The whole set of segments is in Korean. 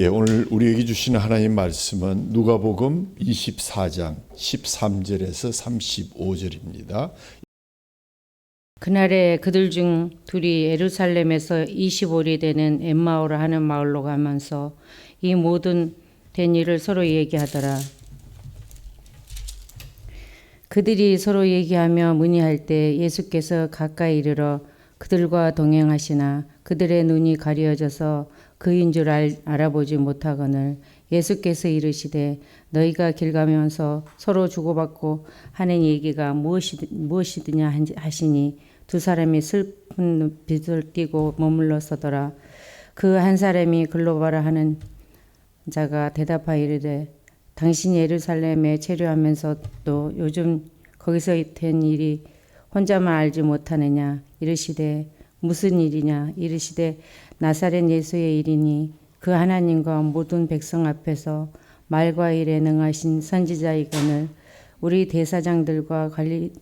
오늘 우리에게 주시는 하나님 말씀은 누가복음 24장 13절에서 35절입니다. 그날에 그들 중 둘이 예루살렘에서 25리 되는 엠마오라 하는 마을로 가면서 이 모든 된 일을 서로 얘기하더라. 그들이 서로 얘기하며 문의할 때 예수께서 가까이 이르러 그들과 동행하시나 그들의 눈이 가려져서 그인 줄 알아보지 못하거늘 예수께서 이르시되 너희가 길 가면서 서로 주고받고 하는 얘기가 무엇이드냐 하시니 두 사람이 슬픈 눈빛을 띠고 머물러 서더라. 그 한 사람이 글로바라 하는 자가 대답하여 이르되 당신이 예루살렘에 체류하면서도 요즘 거기서 된 일이 혼자만 알지 못하느냐. 이르시되 무슨 일이냐. 이르시되 나사렛 예수의 일이니 그 하나님과 모든 백성 앞에서 말과 일에 능하신 선지자이거늘 우리 대사장들과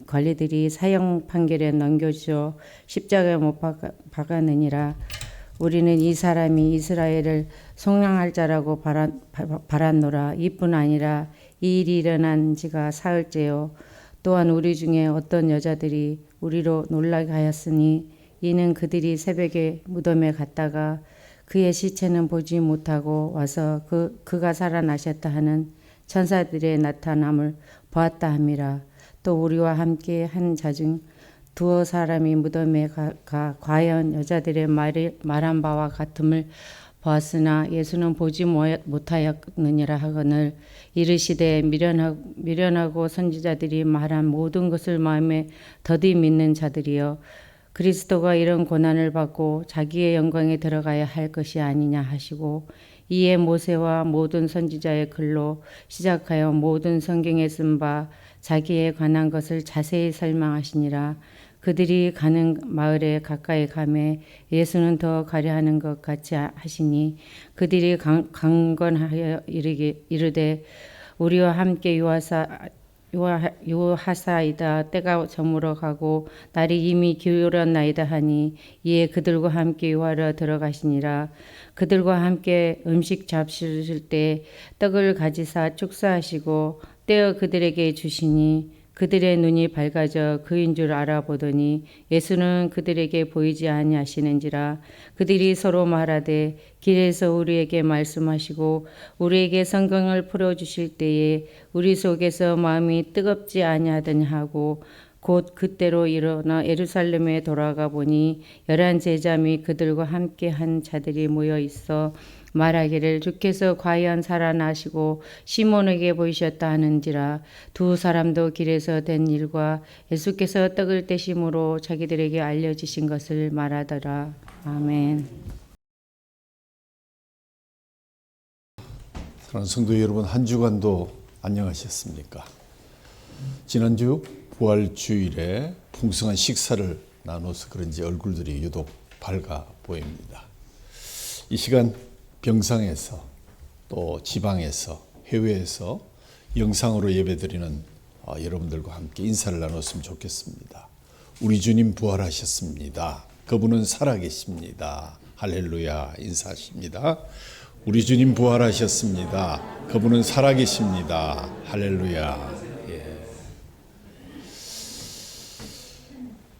관리들이 사형 판결에 넘겨주어 십자가에 못 박았느니라. 우리는 이 사람이 이스라엘을 속량할 자라고 바랐노라. 이뿐 아니라 이 일이 일어난 지가 사흘째요. 또한 우리 중에 어떤 여자들이 우리로 놀라게 하였으니 이는 그들이 새벽에 무덤에 갔다가 그의 시체는 보지 못하고 와서 그가 살아나셨다 하는 천사들의 나타남을 보았다 함이라. 또 우리와 함께 한 자 중 두어 사람이 무덤에 가 과연 여자들의 말한 바와 같음을 보았으나 예수는 보지 못하였느니라 하거늘 이르시되 미련하고 선지자들이 말한 모든 것을 마음에 더디 믿는 자들이여 그리스도가 이런 고난을 받고 자기의 영광에 들어가야 할 것이 아니냐 하시고 이에 모세와 모든 선지자의 글로 시작하여 모든 성경에 쓴 바 자기에 관한 것을 자세히 설명하시니라. 그들이 가는 마을에 가까이 가매 예수는 더 가려 하는 것 같이 하시니 그들이 강건하여 이르되 우리와 함께 유하사이다. 때가 저물어 가고 날이 이미 기울었나이다 하니 이에 그들과 함께 유하러 들어가시니라. 그들과 함께 음식 잡수실 때 떡을 가지사 축사하시고 떼어 그들에게 주시니 그들의 눈이 밝아져 그인 줄 알아보더니 예수는 그들에게 보이지 아니하시는지라. 그들이 서로 말하되 길에서 우리에게 말씀하시고 우리에게 성경을 풀어주실 때에 우리 속에서 마음이 뜨겁지 아니하더냐 하고 곧 그때로 일어나 예루살렘에 돌아가 보니 11 제자 및 그들과 함께 한 자들이 모여 있어 말하기를 주께서 과연 살아나시고 시몬에게 보이셨다 하는지라. 두 사람도 길에서 된 일과 예수께서 떡을 떼심으로 자기들에게 알려주신 것을 말하더라. 아멘. 사랑하는 성도 여러분, 한 주간도 안녕하셨습니까? 지난주 부활주일에 풍성한 식사를 나눠서 그런지 얼굴들이 유독 밝아 보입니다. 이 시간 병상에서 또 지방에서 해외에서 영상으로 예배드리는 여러분들과 함께 인사를 나눴으면 좋겠습니다. 우리 주님 부활하셨습니다. 그분은 살아계십니다. 할렐루야 인사하십니다. 우리 주님 부활하셨습니다. 그분은 살아계십니다. 할렐루야.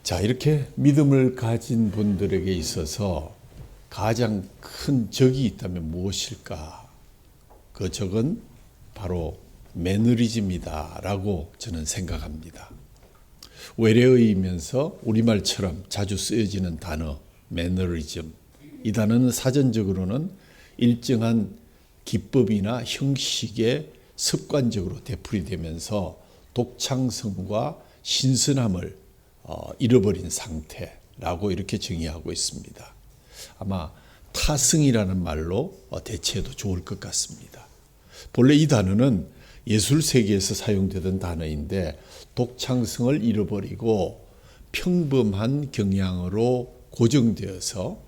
자, 이렇게 믿음을 가진 분들에게 있어서 가장 큰 적이 있다면 무엇일까? 그 적은 바로 매너리즘이다라고 저는 생각합니다. 외래어이면서 우리말처럼 자주 쓰여지는 단어 매너리즘. 이 단어는 사전적으로는 일정한 기법이나 형식에 습관적으로 되풀이되면서 독창성과 신선함을 잃어버린 상태라고 이렇게 정의하고 있습니다. 아마 타승이라는 말로 대체해도 좋을 것 같습니다. 본래 이 단어는 예술 세계에서 사용되던 단어인데 독창성을 잃어버리고 평범한 경향으로 고정되어서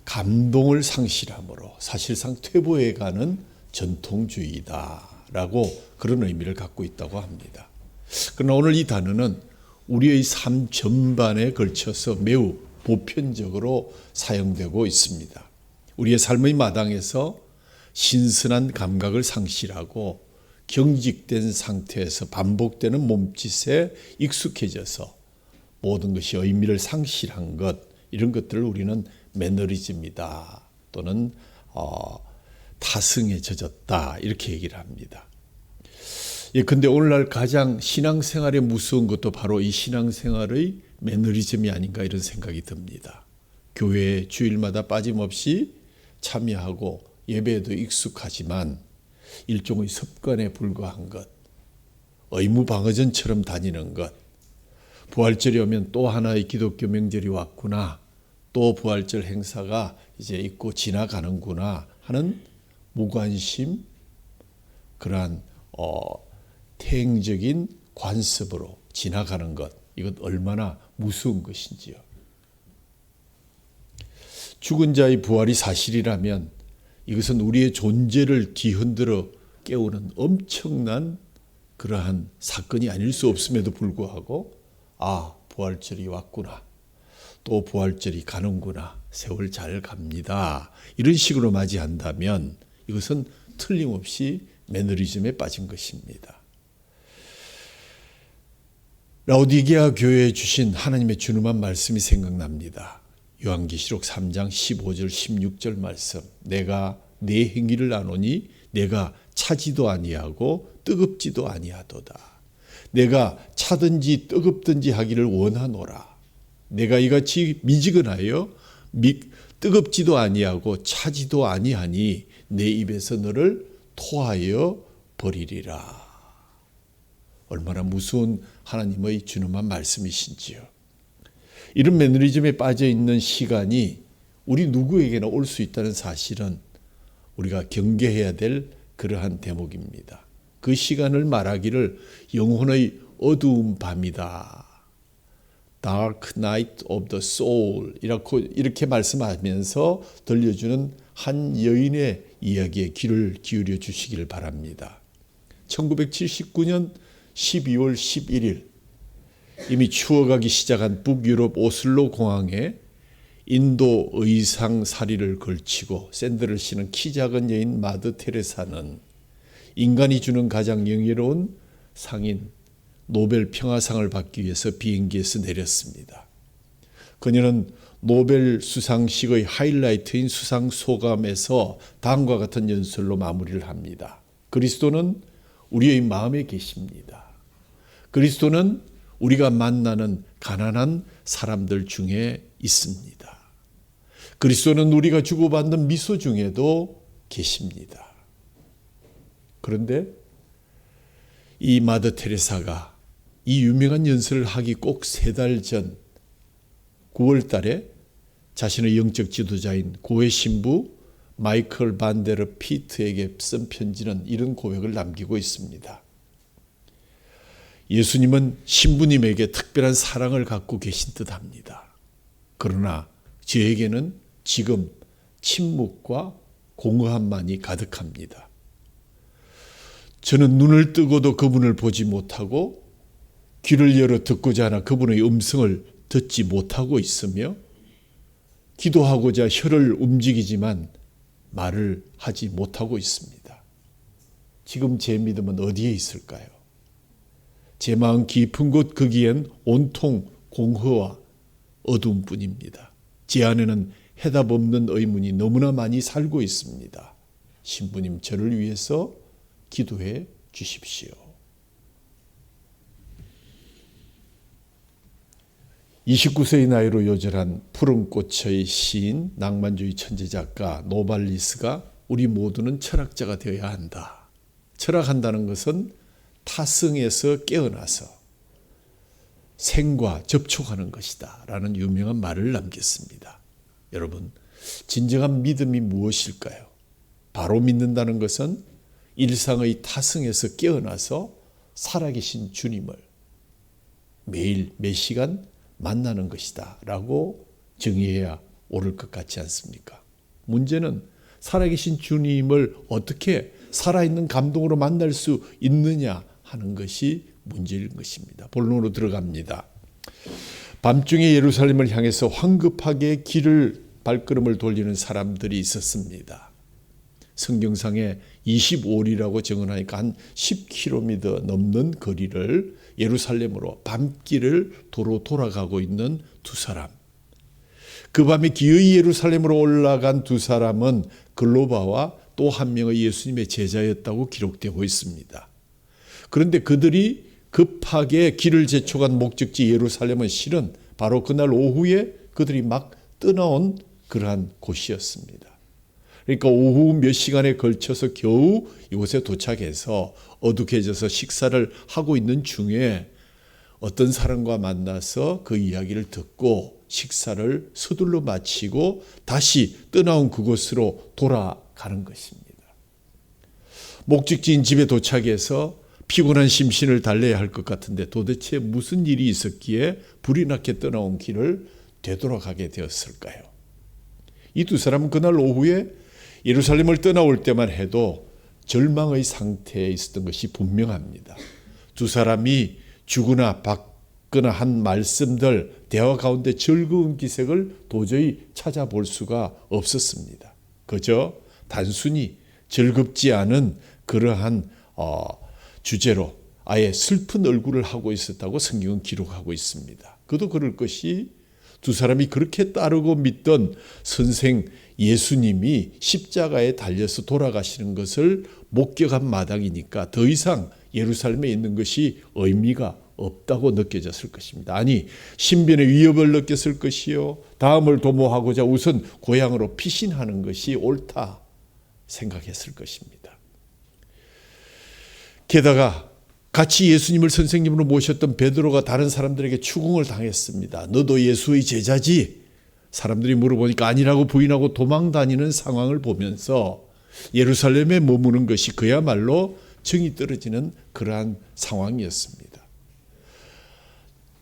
감동을 상실함으로 사실상 퇴보해가는 전통주의다라고 그런 의미를 갖고 있다고 합니다. 그러나 오늘 이 단어는 우리의 삶 전반에 걸쳐서 매우 보편적으로 사용되고 있습니다. 우리의 삶의 마당에서 신선한 감각을 상실하고 경직된 상태에서 반복되는 몸짓에 익숙해져서 모든 것이 의미를 상실한 것, 이런 것들을 우리는 매너리즘이다 또는 타성에 젖었다 이렇게 얘기를 합니다. 근데 오늘날 가장 신앙생활에 무서운 것도 바로 이 신앙생활의 매너리즘이 아닌가 이런 생각이 듭니다. 교회에 주일마다 빠짐없이 참여하고 예배에도 익숙하지만 일종의 습관에 불과한 것, 의무방어전처럼 다니는 것, 부활절이 오면 또 하나의 기독교 명절이 왔구나, 또 부활절 행사가 이제 있고 지나가는구나 하는 무관심, 그러한 태행적인 관습으로 지나가는 것, 이것 얼마나 무서운 것인지요. 죽은 자의 부활이 사실이라면 이것은 우리의 존재를 뒤흔들어 깨우는 엄청난 그러한 사건이 아닐 수 없음에도 불구하고 부활절이 왔구나, 또 부활절이 가는구나, 세월 잘 갑니다, 이런 식으로 맞이한다면 이것은 틀림없이 매너리즘에 빠진 것입니다. 라오디게아 교회에 주신 하나님의 준엄한 말씀이 생각납니다. 요한계시록 3장 15절 16절 말씀, 내가 네 행위를 아노니 내가 차지도 아니하고 뜨겁지도 아니하도다. 내가 차든지 뜨겁든지 하기를 원하노라. 내가 이같이 미지근하여 뜨겁지도 아니하고 차지도 아니하니 내 입에서 너를 토하여 버리리라. 얼마나 무서운 하나님의 준엄한 말씀이신지요. 이런 매너리즘에 빠져 있는 시간이 우리 누구에게나 올 수 있다는 사실은 우리가 경계해야 될 그러한 대목입니다. 그 시간을 말하기를 영혼의 어두운 밤이다, Dark Night of the Soul 이렇게 말씀하면서 들려주는 한 여인의 이야기에 귀를 기울여 주시기를 바랍니다. 1979년 12월 11일 이미 추워가기 시작한 북유럽 오슬로 공항에 인도 의상사리를 걸치고 샌들을 신은 키 작은 여인 마더 테레사는 인간이 주는 가장 영예로운 상인 노벨 평화상을 받기 위해서 비행기에서 내렸습니다. 그녀는 노벨 수상식의 하이라이트인 수상 소감에서 다음과 같은 연설로 마무리를 합니다. 그리스도는 우리의 마음에 계십니다. 그리스도는 우리가 만나는 가난한 사람들 중에 있습니다. 그리스도는 우리가 주고받는 미소 중에도 계십니다. 그런데 이 마더 테레사가 이 유명한 연설을 하기 꼭 3달 전 9월 달에 자신의 영적 지도자인 고해 신부 마이클 반데르 피트에게 쓴 편지는 이런 고백을 남기고 있습니다. 예수님은 신부님에게 특별한 사랑을 갖고 계신 듯합니다. 그러나 저에게는 지금 침묵과 공허함만이 가득합니다. 저는 눈을 뜨고도 그분을 보지 못하고 귀를 열어 듣고자 하나 그분의 음성을 듣지 못하고 있으며 기도하고자 혀를 움직이지만 말을 하지 못하고 있습니다. 지금 제 믿음은 어디에 있을까요? 제 마음 깊은 곳 거기엔 온통 공허와 어둠뿐입니다. 제 안에는 해답 없는 의문이 너무나 많이 살고 있습니다. 신부님, 저를 위해서 기도해 주십시오. 29세의 나이로 요절한 푸른 꽃의 시인, 낭만주의 천재작가 노발리스가 우리 모두는 철학자가 되어야 한다. 철학한다는 것은 타성에서 깨어나서 생과 접촉하는 것이다 라는 유명한 말을 남겼습니다. 여러분, 진정한 믿음이 무엇일까요? 바로 믿는다는 것은 일상의 타성에서 깨어나서 살아계신 주님을 매일 매 시간 만나는 것이다 라고 정의해야 옳을 것 같지 않습니까? 문제는 살아계신 주님을 어떻게 살아있는 감동으로 만날 수 있느냐 하는 것이 문제인 것입니다. 본론으로 들어갑니다. 밤중에 예루살렘을 향해서 황급하게 발걸음을 돌리는 사람들이 있었습니다. 성경상에 25리라고 정언하니까 한 10km 넘는 거리를 예루살렘으로 밤길을 도로 돌아가고 있는 두 사람. 그 밤에 기어이 예루살렘으로 올라간 두 사람은 글로바와 또 한 명의 예수님의 제자였다고 기록되고 있습니다. 그런데 그들이 급하게 길을 재촉한 목적지 예루살렘은 실은 바로 그날 오후에 그들이 막 떠나온 그러한 곳이었습니다. 그러니까 오후 몇 시간에 걸쳐서 겨우 이곳에 도착해서 어둑해져서 식사를 하고 있는 중에 어떤 사람과 만나서 그 이야기를 듣고 식사를 서둘러 마치고 다시 떠나온 그곳으로 돌아가는 것입니다. 목적지인 집에 도착해서 피곤한 심신을 달래야 할 것 같은데 도대체 무슨 일이 있었기에 불이 나게 떠나온 길을 되돌아가게 되었을까요? 이 두 사람은 그날 오후에 예루살렘을 떠나올 때만 해도 절망의 상태에 있었던 것이 분명합니다. 두 사람이 주거나 받거나 한 말씀들, 대화 가운데 즐거운 기색을 도저히 찾아볼 수가 없었습니다. 그저 단순히 즐겁지 않은 그러한 주제로 아예 슬픈 얼굴을 하고 있었다고 성경은 기록하고 있습니다. 그도 그럴 것이 두 사람이 그렇게 따르고 믿던 선생 예수님이 십자가에 달려서 돌아가시는 것을 목격한 마당이니까 더 이상 예루살렘에 있는 것이 의미가 없다고 느껴졌을 것입니다. 아니, 신변의 위협을 느꼈을 것이요, 다음을 도모하고자 우선 고향으로 피신하는 것이 옳다 생각했을 것입니다. 게다가 같이 예수님을 선생님으로 모셨던 베드로가 다른 사람들에게 추궁을 당했습니다. 너도 예수의 제자지? 사람들이 물어보니까 아니라고 부인하고 도망 다니는 상황을 보면서 예루살렘에 머무는 것이 그야말로 정이 떨어지는 그러한 상황이었습니다.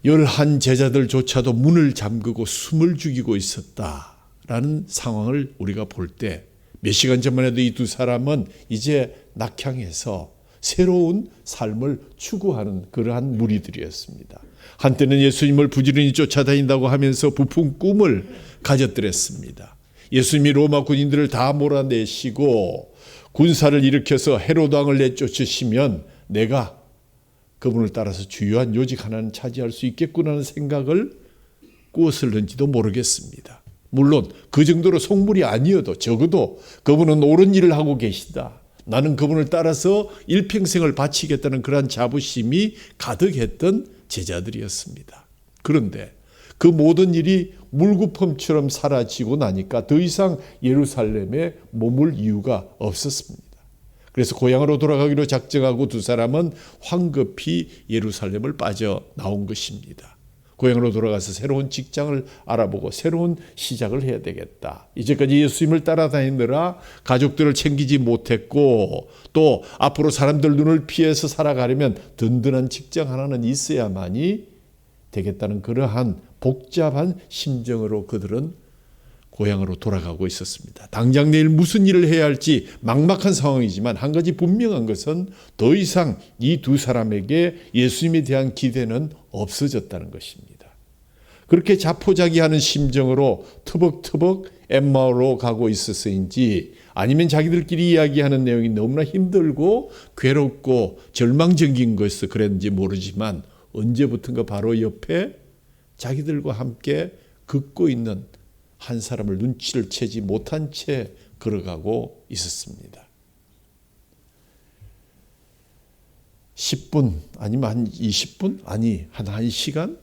11 제자들조차도 문을 잠그고 숨을 죽이고 있었다라는 상황을 우리가 볼 때 몇 시간 전만 해도 이 두 사람은 이제 낙향해서 새로운 삶을 추구하는 그러한 무리들이었습니다. 한때는 예수님을 부지런히 쫓아다닌다고 하면서 부푼 꿈을 가졌더랬습니다. 예수님이 로마 군인들을 다 몰아내시고 군사를 일으켜서 헤로드 왕을 내쫓으시면 내가 그분을 따라서 주요한 요직 하나는 차지할 수 있겠구나 하는 생각을 꾸었을는지도 모르겠습니다. 물론 그 정도로 속물이 아니어도 적어도 그분은 옳은 일을 하고 계시다, 나는 그분을 따라서 일평생을 바치겠다는 그러한 자부심이 가득했던 제자들이었습니다. 그런데 그 모든 일이 물구펌처럼 사라지고 나니까 더 이상 예루살렘에 머물 이유가 없었습니다. 그래서 고향으로 돌아가기로 작정하고 두 사람은 황급히 예루살렘을 빠져나온 것입니다. 고향으로 돌아가서 새로운 직장을 알아보고 새로운 시작을 해야 되겠다. 이제까지 예수님을 따라다니느라 가족들을 챙기지 못했고 또 앞으로 사람들 눈을 피해서 살아가려면 든든한 직장 하나는 있어야만이 되겠다는 그러한 복잡한 심정으로 그들은 고향으로 돌아가고 있었습니다. 당장 내일 무슨 일을 해야 할지 막막한 상황이지만 한 가지 분명한 것은 더 이상 이 두 사람에게 예수님에 대한 기대는 없어졌다는 것입니다. 그렇게 자포자기하는 심정으로 터벅터벅 엠마오로 가고 있어서인지 아니면 자기들끼리 이야기하는 내용이 너무나 힘들고 괴롭고 절망적인 것에서 그랬는지 모르지만 언제부턴가 바로 옆에 자기들과 함께 걷고 있는 한 사람을 눈치를 채지 못한 채 걸어가고 있었습니다. 10분 아니면 한 20분? 아니 한 1시간?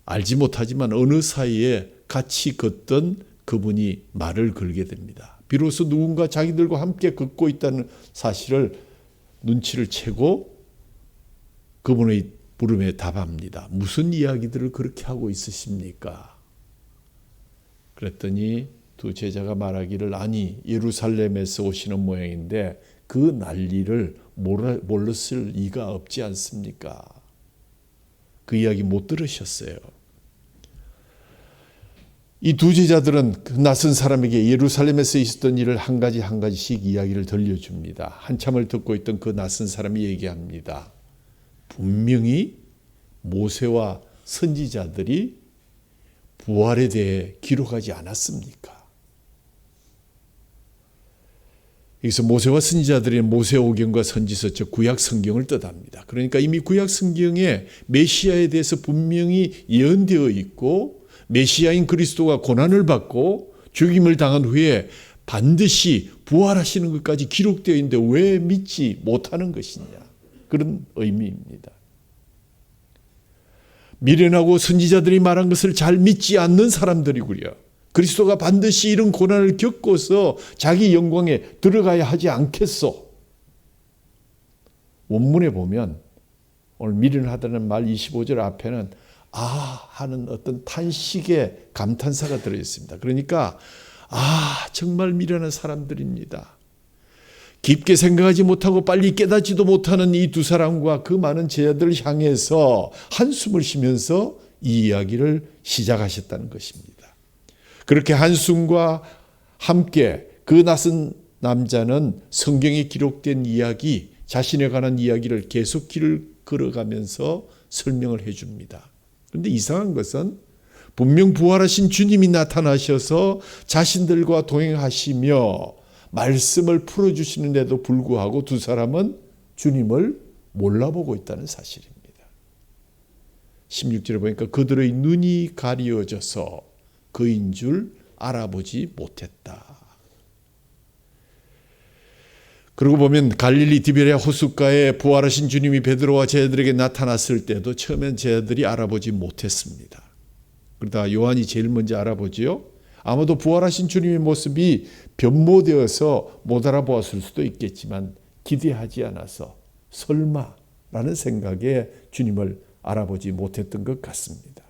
알지 못하지만 어느 사이에 같이 걷던 그분이 말을 걸게 됩니다. 비로소 누군가 자기들과 함께 걷고 있다는 사실을 눈치를 채고 그분의 물음에 답합니다. 무슨 이야기들을 그렇게 하고 있으십니까? 그랬더니 두 제자가 말하기를 아니 예루살렘에서 오시는 모양인데 그 난리를 몰랐을 리가 없지 않습니까? 그 이야기 못 들으셨어요. 이 두 제자들은 그 낯선 사람에게 예루살렘에서 있었던 일을 한 가지 한 가지씩 이야기를 들려줍니다. 한참을 듣고 있던 그 낯선 사람이 얘기합니다. 분명히 모세와 선지자들이 부활에 대해 기록하지 않았습니까? 여기서 모세와 선지자들의 모세오경과 선지서, 즉 구약 성경을 뜻합니다. 그러니까 이미 구약 성경에 메시아에 대해서 분명히 예언되어 있고 메시아인 그리스도가 고난을 받고 죽임을 당한 후에 반드시 부활하시는 것까지 기록되어 있는데 왜 믿지 못하는 것이냐, 그런 의미입니다. 미련하고 선지자들이 말한 것을 잘 믿지 않는 사람들이구려. 그리스도가 반드시 이런 고난을 겪고서 자기 영광에 들어가야 하지 않겠소. 원문에 보면 오늘 미련하다는 말 25절 앞에는 하는 어떤 탄식의 감탄사가 들어있습니다. 그러니까 정말 미련한 사람들입니다. 깊게 생각하지 못하고 빨리 깨닫지도 못하는 이 두 사람과 그 많은 제자들을 향해서 한숨을 쉬면서 이 이야기를 시작하셨다는 것입니다. 그렇게 한숨과 함께 그 낯선 남자는 성경에 기록된 이야기, 자신에 관한 이야기를 계속 길을 걸어가면서 설명을 해줍니다. 그런데 이상한 것은 분명 부활하신 주님이 나타나셔서 자신들과 동행하시며 말씀을 풀어주시는데도 불구하고 두 사람은 주님을 몰라보고 있다는 사실입니다. 16절에 보니까 그들의 눈이 가리워져서 그인 줄 알아보지 못했다. 그러고 보면 갈릴리 디베랴 호숫가에 부활하신 주님이 베드로와 제자들에게 나타났을 때도 처음엔 제자들이 알아보지 못했습니다. 그러다 요한이 제일 먼저 알아보지요. 아마도 부활하신 주님의 모습이 변모되어서 못 알아보았을 수도 있겠지만 기대하지 않아서 설마라는 생각에 주님을 알아보지 못했던 것 같습니다.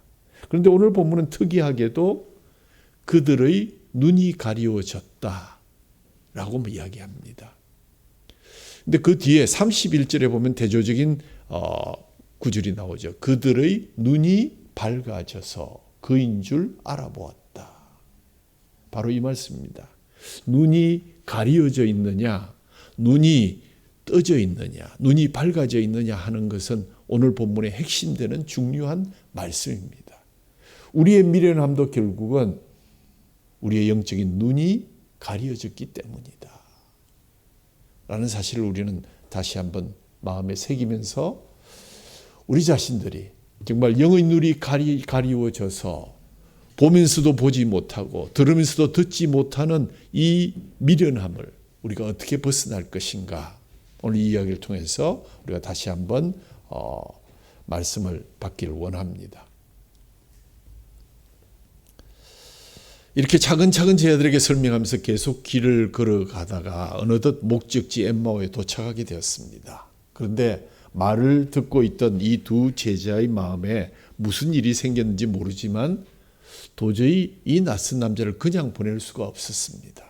그런데 오늘 본문은 특이하게도 그들의 눈이 가리워졌다라고 이야기합니다. 근데 그 뒤에 31절에 보면 대조적인 구절이 나오죠. 그들의 눈이 밝아져서 그인 줄 알아보았다. 바로 이 말씀입니다. 눈이 가리워져 있느냐, 눈이 떠져 있느냐, 눈이 밝아져 있느냐 하는 것은 오늘 본문의 핵심되는 중요한 말씀입니다. 우리의 미련함도 결국은 우리의 영적인 눈이 가려졌기 때문이다 라는 사실을 우리는 다시 한번 마음에 새기면서 우리 자신들이 정말 영의 눈이 가리워져서 보면서도 보지 못하고 들으면서도 듣지 못하는 이 미련함을 우리가 어떻게 벗어날 것인가, 오늘 이 이야기를 통해서 우리가 다시 한번 말씀을 받기를 원합니다. 이렇게 차근차근 제자들에게 설명하면서 계속 길을 걸어가다가 어느덧 목적지 엠마오에 도착하게 되었습니다. 그런데 말을 듣고 있던 이 두 제자의 마음에 무슨 일이 생겼는지 모르지만 도저히 이 낯선 남자를 그냥 보낼 수가 없었습니다.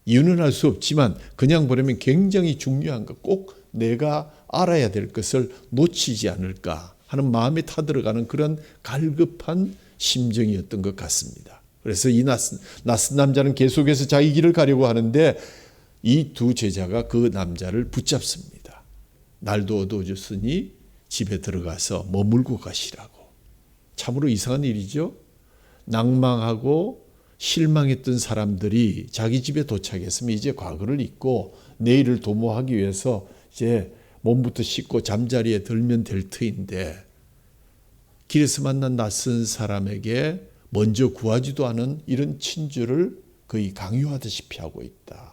이유는 알 수 없지만 그냥 보내면 굉장히 중요한 것, 꼭 내가 알아야 될 것을 놓치지 않을까 하는 마음에 타들어가는 그런 갈급한 심정이었던 것 같습니다. 그래서 이 낯선 남자는 계속해서 자기 길을 가려고 하는데 이 두 제자가 그 남자를 붙잡습니다. 날도 어두워졌으니 집에 들어가서 머물고 가시라고. 참으로 이상한 일이죠. 낭망하고 실망했던 사람들이 자기 집에 도착했으면 이제 과거를 잊고 내일을 도모하기 위해서 이제 몸부터 씻고 잠자리에 들면 될 터인데 길에서 만난 낯선 사람에게 먼저 구하지도 않은 이런 친주를 거의 강요하다시피 하고 있다.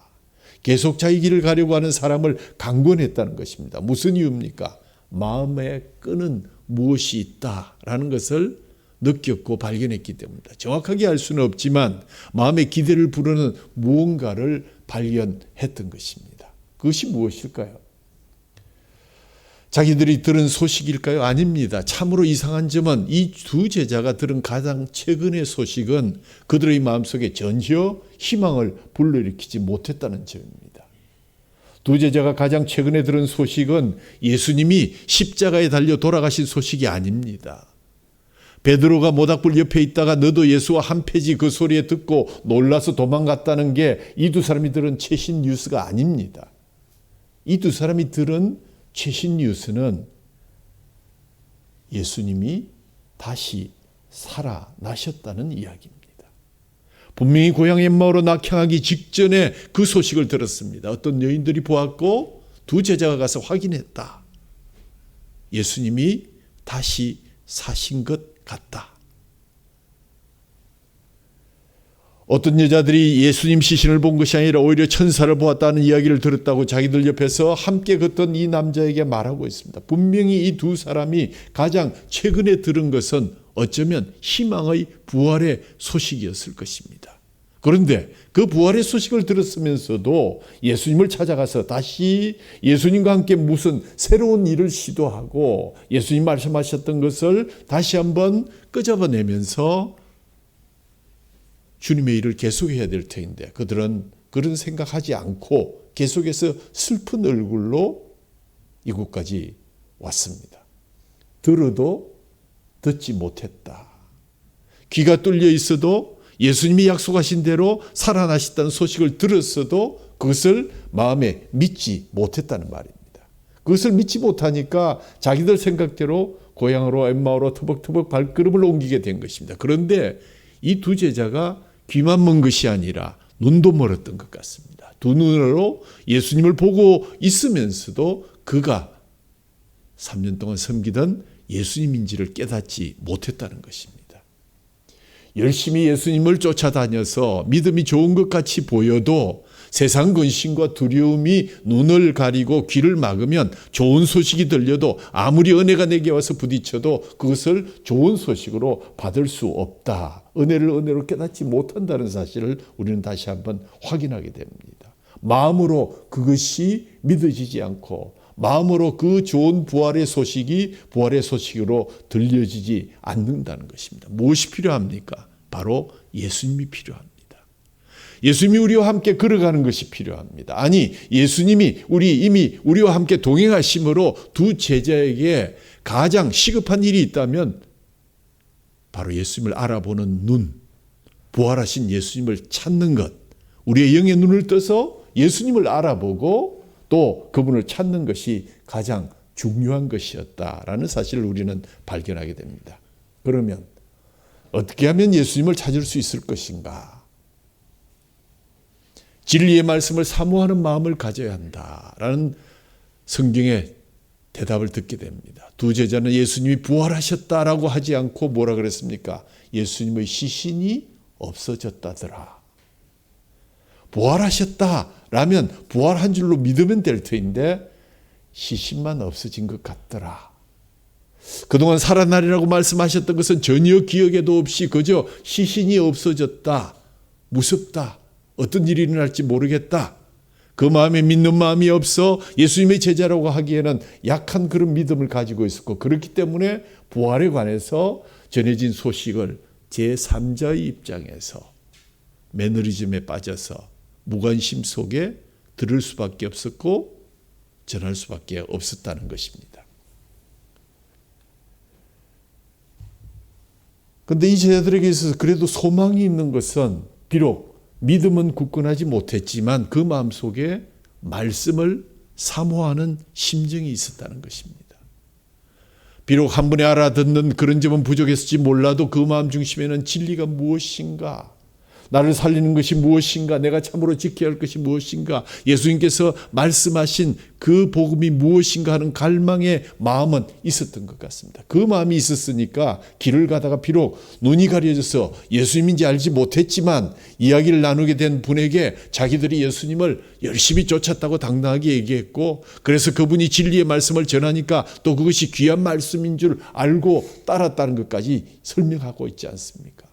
계속 자기 길을 가려고 하는 사람을 강권했다는 것입니다. 무슨 이유입니까? 마음에 끄는 무엇이 있다라는 것을 느꼈고 발견했기 때문이다. 정확하게 알 수는 없지만 마음의 기대를 부르는 무언가를 발견했던 것입니다. 그것이 무엇일까요? 자기들이 들은 소식일까요? 아닙니다. 참으로 이상한 점은 이 두 제자가 들은 가장 최근의 소식은 그들의 마음속에 전혀 희망을 불러일으키지 못했다는 점입니다. 두 제자가 가장 최근에 들은 소식은 예수님이 십자가에 달려 돌아가신 소식이 아닙니다. 베드로가 모닥불 옆에 있다가 너도 예수와 한패지 그 소리에 듣고 놀라서 도망갔다는 게 이 두 사람이 들은 최신 뉴스가 아닙니다. 이 두 사람이 들은 최신 뉴스는 예수님이 다시 살아나셨다는 이야기입니다. 분명히 고향 엠마오로 낙향하기 직전에 그 소식을 들었습니다. 어떤 여인들이 보았고 두 제자가 가서 확인했다. 예수님이 다시 사신 것 같다. 어떤 여자들이 예수님 시신을 본 것이 아니라 오히려 천사를 보았다는 이야기를 들었다고 자기들 옆에서 함께 걷던 이 남자에게 말하고 있습니다. 분명히 이 두 사람이 가장 최근에 들은 것은 어쩌면 희망의 부활의 소식이었을 것입니다. 그런데 그 부활의 소식을 들었으면서도 예수님을 찾아가서 다시 예수님과 함께 무슨 새로운 일을 시도하고 예수님 말씀하셨던 것을 다시 한번 끄집어내면서 주님의 일을 계속해야 될 터인데 그들은 그런 생각하지 않고 계속해서 슬픈 얼굴로 이곳까지 왔습니다. 들어도 듣지 못했다. 귀가 뚫려 있어도 예수님이 약속하신 대로 살아나셨다는 소식을 들었어도 그것을 마음에 믿지 못했다는 말입니다. 그것을 믿지 못하니까 자기들 생각대로 고향으로 엠마오로 터벅터벅 발걸음을 옮기게 된 것입니다. 그런데 이 두 제자가 귀만 먼 것이 아니라 눈도 멀었던 것 같습니다. 두 눈으로 예수님을 보고 있으면서도 그가 3년 동안 섬기던 예수님인지를 깨닫지 못했다는 것입니다. 열심히 예수님을 쫓아다녀서 믿음이 좋은 것 같이 보여도 세상 근심과 두려움이 눈을 가리고 귀를 막으면 좋은 소식이 들려도 아무리 은혜가 내게 와서 부딪혀도 그것을 좋은 소식으로 받을 수 없다. 은혜를 은혜로 깨닫지 못한다는 사실을 우리는 다시 한번 확인하게 됩니다. 마음으로 그것이 믿어지지 않고 마음으로 그 좋은 부활의 소식이 부활의 소식으로 들려지지 않는다는 것입니다. 무엇이 필요합니까? 바로 예수님이 필요합니다. 예수님이 우리와 함께 걸어가는 것이 필요합니다. 아니, 예수님이 이미 우리와 함께 동행하심으로 두 제자에게 가장 시급한 일이 있다면 바로 예수님을 알아보는 눈, 부활하신 예수님을 찾는 것, 우리의 영의 눈을 떠서 예수님을 알아보고 또 그분을 찾는 것이 가장 중요한 것이었다라는 사실을 우리는 발견하게 됩니다. 그러면 어떻게 하면 예수님을 찾을 수 있을 것인가? 진리의 말씀을 사모하는 마음을 가져야 한다라는 성경의 대답을 듣게 됩니다. 두 제자는 예수님이 부활하셨다라고 하지 않고 뭐라 그랬습니까? 예수님의 시신이 없어졌다더라. 부활하셨다라면 부활한 줄로 믿으면 될 터인데 시신만 없어진 것 같더라. 그동안 살아나리라고 말씀하셨던 것은 전혀 기억에도 없이 그저 시신이 없어졌다. 무섭다. 어떤 일이 일어날지 모르겠다. 그 마음에 믿는 마음이 없어 예수님의 제자라고 하기에는 약한 그런 믿음을 가지고 있었고 그렇기 때문에 부활에 관해서 전해진 소식을 제3자의 입장에서 매너리즘에 빠져서 무관심 속에 들을 수밖에 없었고 전할 수밖에 없었다는 것입니다. 그런데 이 제자들에게 있어서 그래도 소망이 있는 것은 비록 믿음은 굳건하지 못했지만 그 마음속에 말씀을 사모하는 심정이 있었다는 것입니다. 비록 한 번에 알아듣는 그런 점은 부족했을지 몰라도 그 마음 중심에는 진리가 무엇인가, 나를 살리는 것이 무엇인가, 내가 참으로 지켜야 할 것이 무엇인가, 예수님께서 말씀하신 그 복음이 무엇인가 하는 갈망의 마음은 있었던 것 같습니다. 그 마음이 있었으니까 길을 가다가 비록 눈이 가려져서 예수님인지 알지 못했지만 이야기를 나누게 된 분에게 자기들이 예수님을 열심히 쫓았다고 당당하게 얘기했고 그래서 그분이 진리의 말씀을 전하니까 또 그것이 귀한 말씀인 줄 알고 따랐다는 것까지 설명하고 있지 않습니까?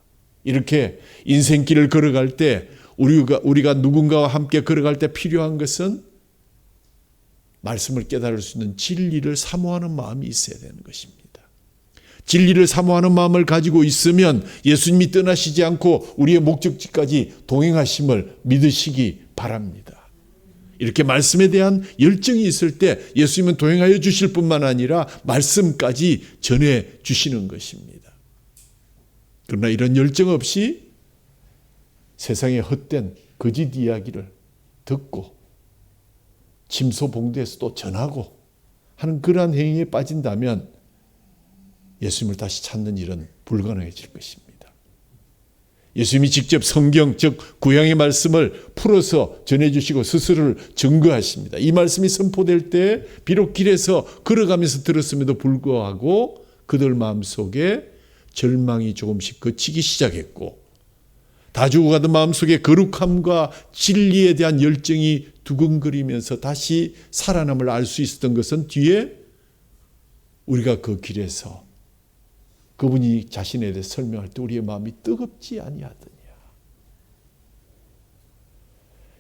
이렇게 인생길을 걸어갈 때 우리가 누군가와 함께 걸어갈 때 필요한 것은 말씀을 깨달을 수 있는 진리를 사모하는 마음이 있어야 되는 것입니다. 진리를 사모하는 마음을 가지고 있으면 예수님이 떠나시지 않고 우리의 목적지까지 동행하심을 믿으시기 바랍니다. 이렇게 말씀에 대한 열정이 있을 때 예수님은 동행하여 주실 뿐만 아니라 말씀까지 전해 주시는 것입니다. 그러나 이런 열정 없이 세상의 헛된 거짓 이야기를 듣고 침소봉대에서 또 전하고 하는 그러한 행위에 빠진다면 예수님을 다시 찾는 일은 불가능해질 것입니다. 예수님이 직접 성경, 즉 구약의 말씀을 풀어서 전해주시고 스스로를 증거하십니다. 이 말씀이 선포될 때 비록 길에서 걸어가면서 들었음에도 불구하고 그들 마음속에 절망이 조금씩 그치기 시작했고, 다 죽어가던 마음속에 거룩함과 진리에 대한 열정이 두근거리면서 다시 살아남을 알 수 있었던 것은 뒤에 우리가 그 길에서 그분이 자신에 대해 설명할 때 우리의 마음이 뜨겁지 아니하더냐.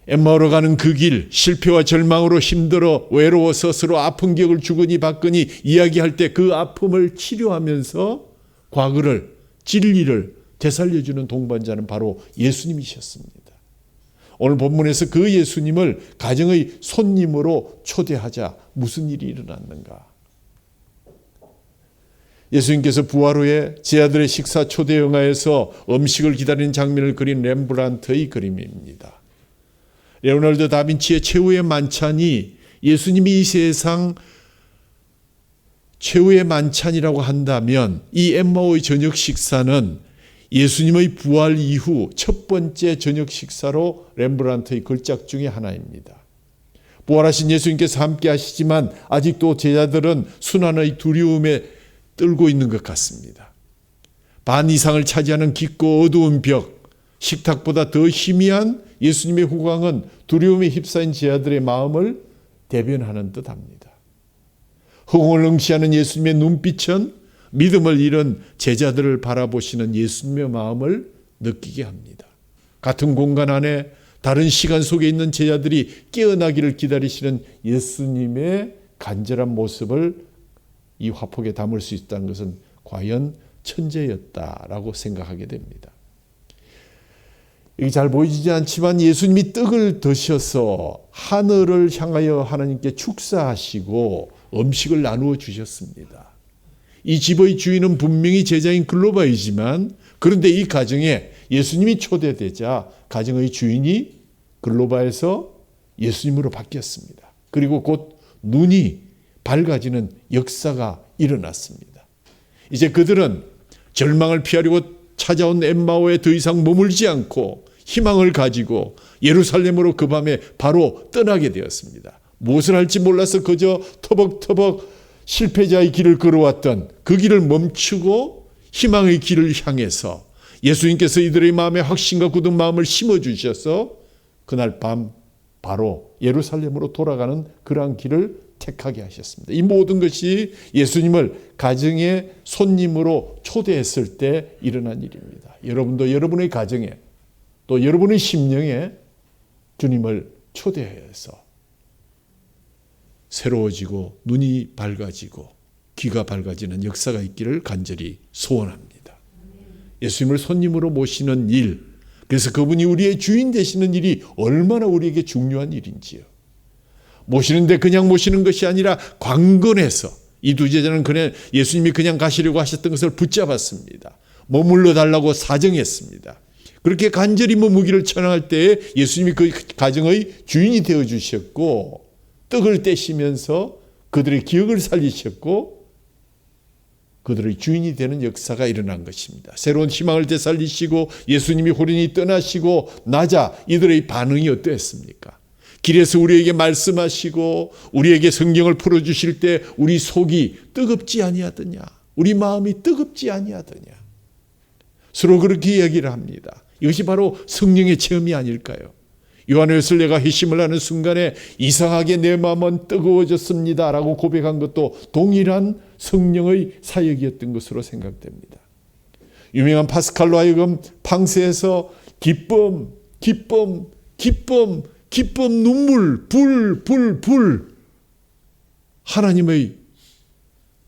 엠마오로 가는 그 길, 실패와 절망으로 힘들어 외로워서 서로 아픈 기억을 주거니 받거니 이야기할 때 그 아픔을 치료하면서 과거를, 진리를 되살려주는 동반자는 바로 예수님이셨습니다. 오늘 본문에서 그 예수님을 가정의 손님으로 초대하자 무슨 일이 일어났는가? 예수님께서 부활 후에 제 아들의 식사 초대 영화에서 음식을 기다리는 장면을 그린 렘브란트의 그림입니다. 레오나르도 다빈치의 최후의 만찬이 예수님이 이 세상 최후의 만찬이라고 한다면 이 엠마오의 저녁 식사는 예수님의 부활 이후 첫 번째 저녁 식사로 렘브란트의 걸작 중에 하나입니다. 부활하신 예수님께서 함께 하시지만 아직도 제자들은 순환의 두려움에 떨고 있는 것 같습니다. 반 이상을 차지하는 깊고 어두운 벽, 식탁보다 더 희미한 예수님의 후광은 두려움에 휩싸인 제자들의 마음을 대변하는 듯합니다. 허공을 응시하는 예수님의 눈빛은 믿음을 잃은 제자들을 바라보시는 예수님의 마음을 느끼게 합니다. 같은 공간 안에 다른 시간 속에 있는 제자들이 깨어나기를 기다리시는 예수님의 간절한 모습을 이 화폭에 담을 수 있다는 것은 과연 천재였다라고 생각하게 됩니다. 이게 잘 보이지 않지만 예수님이 떡을 드셔서 하늘을 향하여 하나님께 축사하시고 음식을 나누어 주셨습니다. 이 집의 주인은 분명히 제자인 글로바이지만 그런데 이 가정에 예수님이 초대되자 가정의 주인이 글로바에서 예수님으로 바뀌었습니다. 그리고 곧 눈이 밝아지는 역사가 일어났습니다. 이제 그들은 절망을 피하려고 찾아온 엠마오에 더 이상 머물지 않고 희망을 가지고 예루살렘으로 그 밤에 바로 떠나게 되었습니다. 무엇을 할지 몰라서 그저 터벅터벅 실패자의 길을 걸어왔던 그 길을 멈추고 희망의 길을 향해서 예수님께서 이들의 마음에 확신과 굳은 마음을 심어주셔서 그날 밤 바로 예루살렘으로 돌아가는 그러한 길을 택하게 하셨습니다. 이 모든 것이 예수님을 가정의 손님으로 초대했을 때 일어난 일입니다. 여러분도 여러분의 가정에 또 여러분의 심령에 주님을 초대해서 새로워지고 눈이 밝아지고 귀가 밝아지는 역사가 있기를 간절히 소원합니다. 예수님을 손님으로 모시는 일, 그래서 그분이 우리의 주인 되시는 일이 얼마나 우리에게 중요한 일인지요. 모시는데 그냥 모시는 것이 아니라 관건해서 이 두 제자는 그냥 예수님이 그냥 가시려고 하셨던 것을 붙잡았습니다. 머물러 달라고 사정했습니다. 그렇게 간절히 머무기를 청할 때에 예수님이 그 가정의 주인이 되어 주셨고 떡을 떼시면서 그들의 기억을 살리셨고 그들의 주인이 되는 역사가 일어난 것입니다. 새로운 희망을 되살리시고 예수님이 호련히 떠나시고 나자 이들의 반응이 어떠했습니까? 길에서 우리에게 말씀하시고 우리에게 성경을 풀어주실 때 우리 속이 뜨겁지 아니하더냐? 우리 마음이 뜨겁지 아니하더냐? 서로 그렇게 이야기를 합니다. 이것이 바로 성령의 체험이 아닐까요? 요한일서 내가 회심을 하는 순간에 이상하게 내 마음은 뜨거워졌습니다 라고 고백한 것도 동일한 성령의 사역이었던 것으로 생각됩니다. 유명한 파스칼로 하여금 팡세에서 기쁨, 눈물, 불 하나님의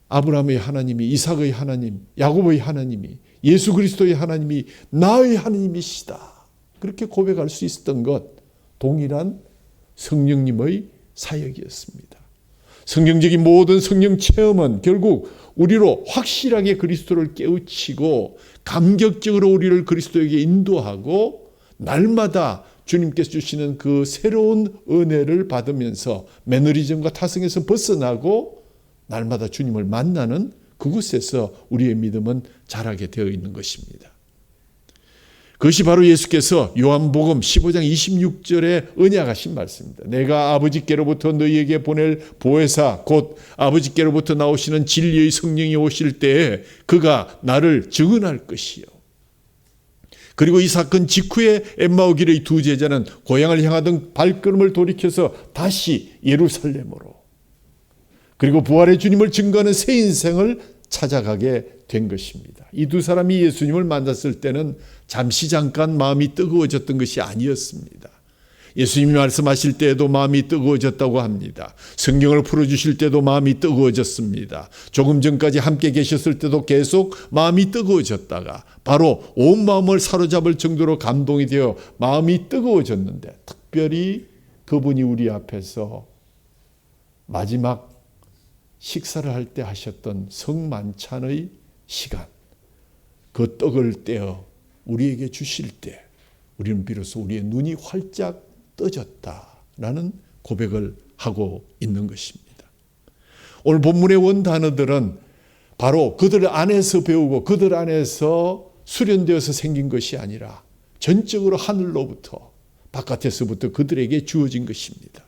아브라함의 하나님이 이삭의 하나님, 야곱의 하나님이 예수 그리스도의 하나님이 나의 하나님이시다. 그렇게 고백할 수 있었던 것 동일한 성령님의 사역이었습니다. 성경적인 모든 성령 체험은 결국 우리로 확실하게 그리스도를 깨우치고 감격적으로 우리를 그리스도에게 인도하고 날마다 주님께서 주시는 그 새로운 은혜를 받으면서 매너리즘과 타성에서 벗어나고 날마다 주님을 만나는 그곳에서 우리의 믿음은 자라게 되어 있는 것입니다. 그것이 바로 예수께서 요한복음 15장 26절에 언약하신 말씀입니다. 내가 아버지께로부터 너희에게 보낼 보혜사 곧 아버지께로부터 나오시는 진리의 성령이 오실 때에 그가 나를 증언할 것이요. 그리고 이 사건 직후에 엠마오 길의 두 제자는 고향을 향하던 발걸음을 돌이켜서 다시 예루살렘으로 그리고 부활의 주님을 증거하는 새 인생을 찾아가게 된 것입니다. 이 두 사람이 예수님을 만났을 때는 잠깐 마음이 뜨거워졌던 것이 아니었습니다. 예수님이 말씀하실 때에도 마음이 뜨거워졌다고 합니다. 성경을 풀어주실 때도 마음이 뜨거워졌습니다. 조금 전까지 함께 계셨을 때도 계속 마음이 뜨거워졌다가 바로 온 마음을 사로잡을 정도로 감동이 되어 마음이 뜨거워졌는데 특별히 그분이 우리 앞에서 마지막 식사를 할 때 하셨던 성만찬의 시간, 그 떡을 떼어 우리에게 주실 때 우리는 비로소 우리의 눈이 활짝 떠졌다라는 고백을 하고 있는 것입니다. 오늘 본문의 원단어들은 바로 그들 안에서 배우고 그들 안에서 수련되어서 생긴 것이 아니라 전적으로 하늘로부터 바깥에서부터 그들에게 주어진 것입니다.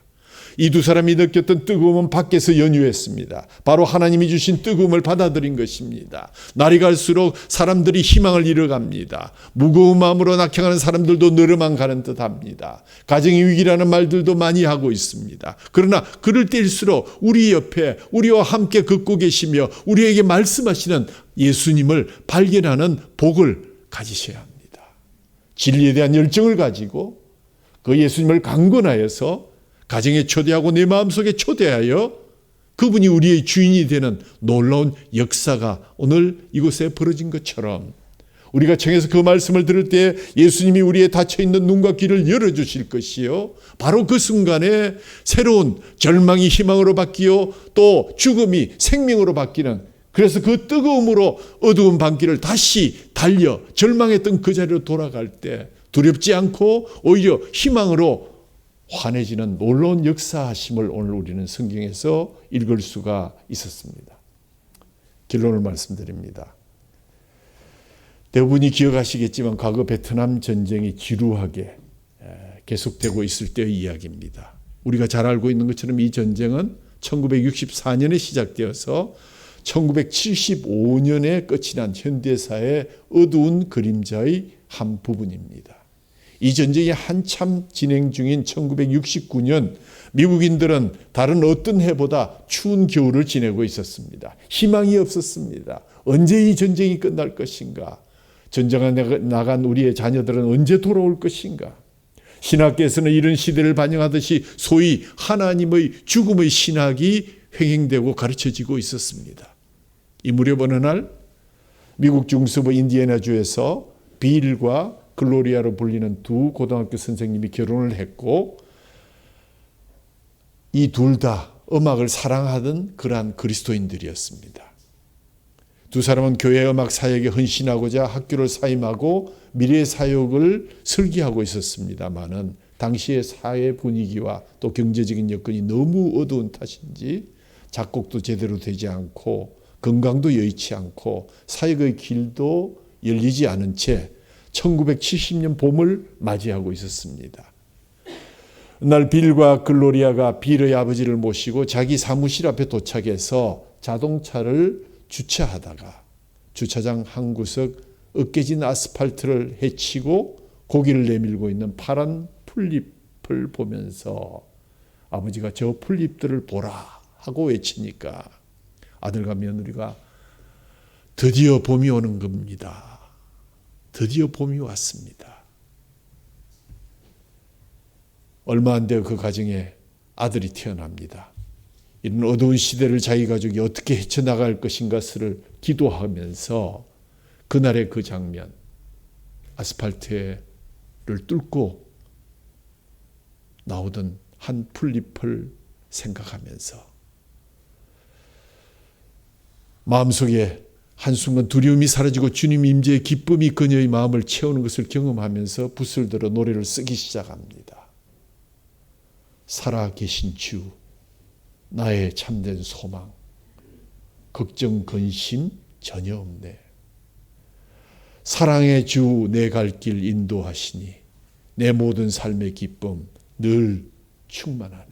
이 두 사람이 느꼈던 뜨거움은 밖에서 연유했습니다. 바로 하나님이 주신 뜨거움을 받아들인 것입니다. 날이 갈수록 사람들이 희망을 잃어갑니다. 무거운 마음으로 낙향하는 사람들도 늘어만 가는 듯합니다. 가정의 위기라는 말들도 많이 하고 있습니다. 그러나 그럴 때일수록 우리 옆에 우리와 함께 걷고 계시며 우리에게 말씀하시는 예수님을 발견하는 복을 가지셔야 합니다. 진리에 대한 열정을 가지고 그 예수님을 강건하여서 가정에 초대하고 내 마음속에 초대하여 그분이 우리의 주인이 되는 놀라운 역사가 오늘 이곳에 벌어진 것처럼 우리가 청해서 그 말씀을 들을 때 예수님이 우리의 닫혀있는 눈과 귀를 열어주실 것이요. 바로 그 순간에 새로운 절망이 희망으로 바뀌어 또 죽음이 생명으로 바뀌는 그래서 그 뜨거움으로 어두운 밤길을 다시 달려 절망했던 그 자리로 돌아갈 때 두렵지 않고 오히려 희망으로 환해지는 놀라운 역사하심을 오늘 우리는 성경에서 읽을 수가 있었습니다. 결론을 말씀드립니다. 대부분이 기억하시겠지만 과거 베트남 전쟁이 지루하게 계속되고 있을 때의 이야기입니다. 우리가 잘 알고 있는 것처럼 이 전쟁은 1964년에 시작되어서 1975년에 끝이 난 현대사의 어두운 그림자의 한 부분입니다. 이 전쟁이 한참 진행 중인 1969년 미국인들은 다른 어떤 해보다 추운 겨울을 지내고 있었습니다. 희망이 없었습니다. 언제 이 전쟁이 끝날 것인가? 전쟁에 나간 우리의 자녀들은 언제 돌아올 것인가? 신학계에서는 이런 시대를 반영하듯이 소위 하나님의 죽음의 신학이 횡행되고 가르쳐지고 있었습니다. 이 무렵 어느 날 미국 중서부 인디애나주에서 빌과 글로리아로 불리는 두 고등학교 선생님이 결혼을 했고 이 둘 다 음악을 사랑하던 그러한 그리스도인들이었습니다. 두 사람은 교회 음악 사역에 헌신하고자 학교를 사임하고 미래 사역을 설계하고 있었습니다마는 당시의 사회 분위기와 또 경제적인 여건이 너무 어두운 탓인지 작곡도 제대로 되지 않고 건강도 여의치 않고 사역의 길도 열리지 않은 채 1970년 봄을 맞이하고 있었습니다. 날 빌과 글로리아가 빌의 아버지를 모시고 자기 사무실 앞에 도착해서 자동차를 주차하다가 주차장 한 구석 으깨진 아스팔트를 헤치고 고개를 내밀고 있는 파란 풀잎을 보면서 아버지가 저 풀잎들을 보라 하고 외치니까 아들과 며느리가 드디어 봄이 오는 겁니다. 드디어 봄이 왔습니다. 얼마 안 되어 그 가정에 아들이 태어납니다. 이런 어두운 시대를 자기 가족이 어떻게 헤쳐나갈 것인가를 기도하면서 그날의 그 장면, 아스팔트를 뚫고 나오던 한 풀잎을 생각하면서 마음속에 한순간 두려움이 사라지고 주님 임재의 기쁨이 그녀의 마음을 채우는 것을 경험하면서 붓을 들어 노래를 쓰기 시작합니다. 살아계신 주, 나의 참된 소망, 걱정 근심 전혀 없네. 사랑의 주 내 갈 길 인도하시니 내 모든 삶의 기쁨 늘 충만하네.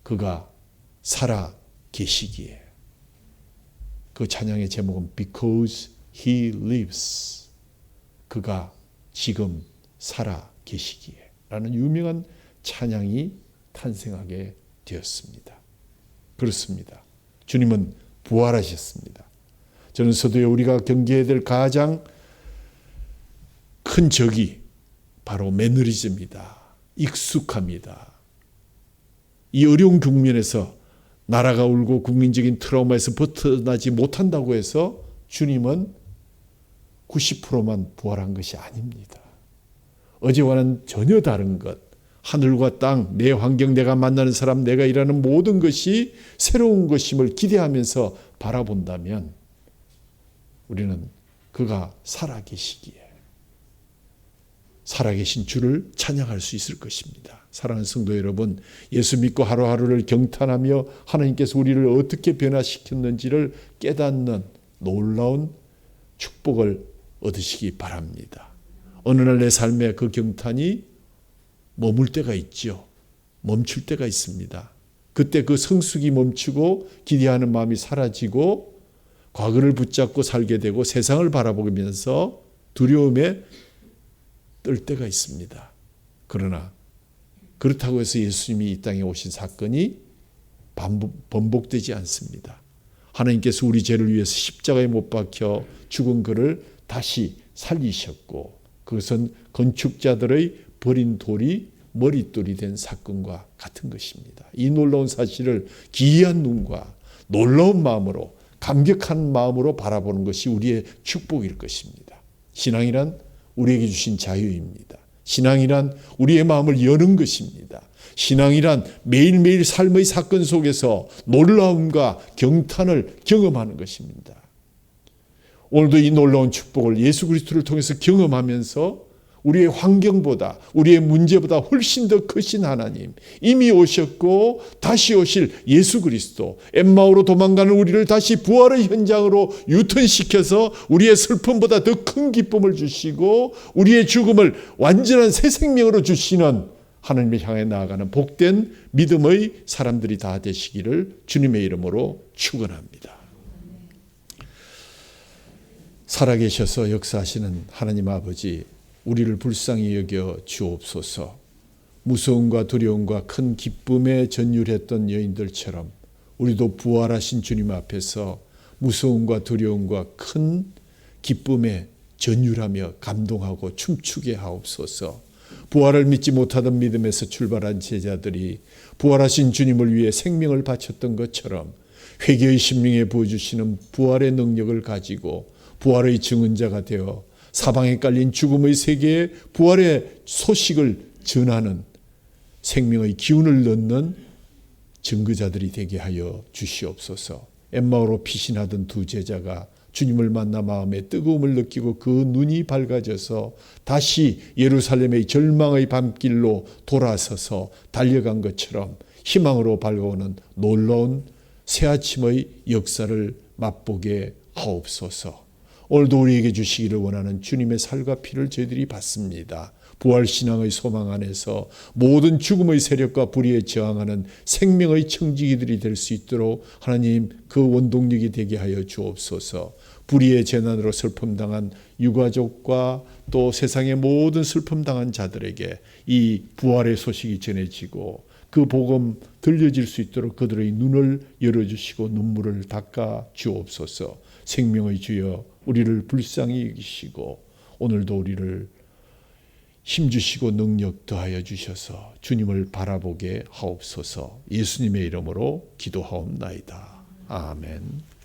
그가 살아 계시기에. 그 찬양의 제목은 Because He Lives. 그가 지금 살아 계시기에 라는 유명한 찬양이 탄생하게 되었습니다. 그렇습니다. 주님은 부활하셨습니다. 저는 서두에 우리가 경계해야 될 가장 큰 적이 바로 매너리즘이다. 익숙합니다. 이 어려운 국면에서 나라가 울고 국민적인 트라우마에서 벗어나지 못한다고 해서 주님은 90%만 부활한 것이 아닙니다. 어제와는 전혀 다른 것, 하늘과 땅, 내 환경, 내가 만나는 사람, 내가 일하는 모든 것이 새로운 것임을 기대하면서 바라본다면 우리는 그가 살아계시기에 살아계신 주를 찬양할 수 있을 것입니다. 사랑하는 성도 여러분, 예수 믿고 하루하루를 경탄하며 하나님께서 우리를 어떻게 변화시켰는지를 깨닫는 놀라운 축복을 얻으시기 바랍니다. 어느 날 내 삶에 그 경탄이 머물 때가 있죠. 멈출 때가 있습니다. 그때 그 성숙이 멈추고 기대하는 마음이 사라지고 과거를 붙잡고 살게 되고 세상을 바라보면서 두려움에 떨 때가 있습니다. 그러나 그렇다고 해서 예수님이 이 땅에 오신 사건이 번복되지 않습니다. 하나님께서 우리 죄를 위해서 십자가에 못 박혀 죽은 그를 다시 살리셨고 그것은 건축자들의 버린 돌이 머릿돌이 된 사건과 같은 것입니다. 이 놀라운 사실을 기이한 눈과 놀라운 마음으로 감격한 마음으로 바라보는 것이 우리의 축복일 것입니다. 신앙이란 우리에게 주신 자유입니다. 신앙이란 우리의 마음을 여는 것입니다. 신앙이란 매일매일 삶의 사건 속에서 놀라움과 경탄을 경험하는 것입니다. 오늘도 이 놀라운 축복을 예수 그리스도를 통해서 경험하면서 우리의 환경보다 우리의 문제보다 훨씬 더 크신 하나님, 이미 오셨고 다시 오실 예수 그리스도, 엠마오로 도망가는 우리를 다시 부활의 현장으로 유턴시켜서 우리의 슬픔보다 더 큰 기쁨을 주시고 우리의 죽음을 완전한 새 생명으로 주시는 하나님을 향해 나아가는 복된 믿음의 사람들이 다 되시기를 주님의 이름으로 축원합니다. 살아계셔서 역사하시는 하나님 아버지, 우리를 불쌍히 여겨 주옵소서. 무서움과 두려움과 큰 기쁨에 전율했던 여인들처럼 우리도 부활하신 주님 앞에서 무서움과 두려움과 큰 기쁨에 전율하며 감동하고 춤추게 하옵소서. 부활을 믿지 못하던 믿음에서 출발한 제자들이 부활하신 주님을 위해 생명을 바쳤던 것처럼 회개의 심령에 부어주시는 부활의 능력을 가지고 부활의 증언자가 되어 사방에 깔린 죽음의 세계에 부활의 소식을 전하는 생명의 기운을 넣는 증거자들이 되게 하여 주시옵소서. 엠마오로 피신하던 두 제자가 주님을 만나 마음에 뜨거움을 느끼고 그 눈이 밝아져서 다시 예루살렘의 절망의 밤길로 돌아서서 달려간 것처럼 희망으로 밝아오는 놀라운 새아침의 역사를 맛보게 하옵소서. 오늘도 우리에게 주시기를 원하는 주님의 살과 피를 저희들이 받습니다. 부활신앙의 소망 안에서 모든 죽음의 세력과 불의에 저항하는 생명의 청지기들이 될 수 있도록 하나님 그 원동력이 되게 하여 주옵소서. 불의의 재난으로 슬픔당한 유가족과 또 세상의 모든 슬픔당한 자들에게 이 부활의 소식이 전해지고 그 복음 들려질 수 있도록 그들의 눈을 열어주시고 눈물을 닦아 주옵소서. 생명의 주여, 우리를 불쌍히 여기시고 오늘도 우리를 힘주시고 능력 더하여 주셔서 주님을 바라보게 하옵소서. 예수님의 이름으로 기도하옵나이다. 아멘.